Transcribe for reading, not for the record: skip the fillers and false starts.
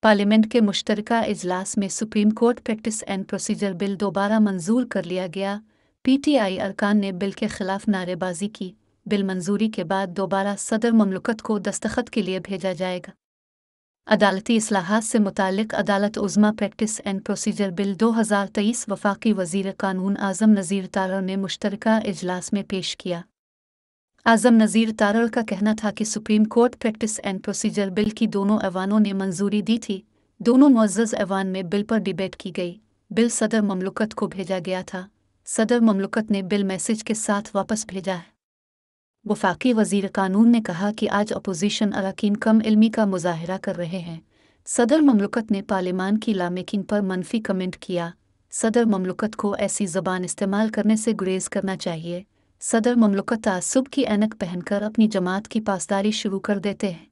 Parliament के मुश्तरका इजलास में supreme court practice and procedure bill दोबारा मंजूर कर लिया गया। पीटीआई अरकान ने बिल के खिलाफ नारेबाजी की। बिल मंजूरी के बाद दोबारा सदर ममलकत को दस्तखत के लिए भेजा जाएगा। अदालती इस्लाहात से मुतालिक अदालत उज़्मा प्रैक्टिस एंड प्रोसीजर बिल 2023 वफाकी वज़ीर कानून आज़म नज़ीर तारड़ ने मुश्तरका इजलास में पेश किया। आज़म नज़ीर तारड़ का कहना था कि supreme court practice and procedure bill की दोनों ऐवानों ने मंजूरी दी थी। दोनों मुअज़्ज़ज़ ऐवान में बिल पर डिबेट की गई। बिल सदर ममलकत को भेजा गया था। सदर ममलकत ने बिल मैसेज के साथ वापस भेजा है। वफाकी वज़ीर कानून ने कहा कि आज अपोजिशन अरकान कम इल्मी का मुज़ाहरा कर रहे हैं। सदर ममलकत ने पार्लियामान की लामेकिन पर मनफी कमेंट किया। सदर ममलकत को ऐसी ज़बान इस्तेमाल करने से गुरेज करना चाहिए। सदर ममलकत तासुब की ऐनक पहनकर अपनी जमात की पासदारी शुरू कर देते हैं।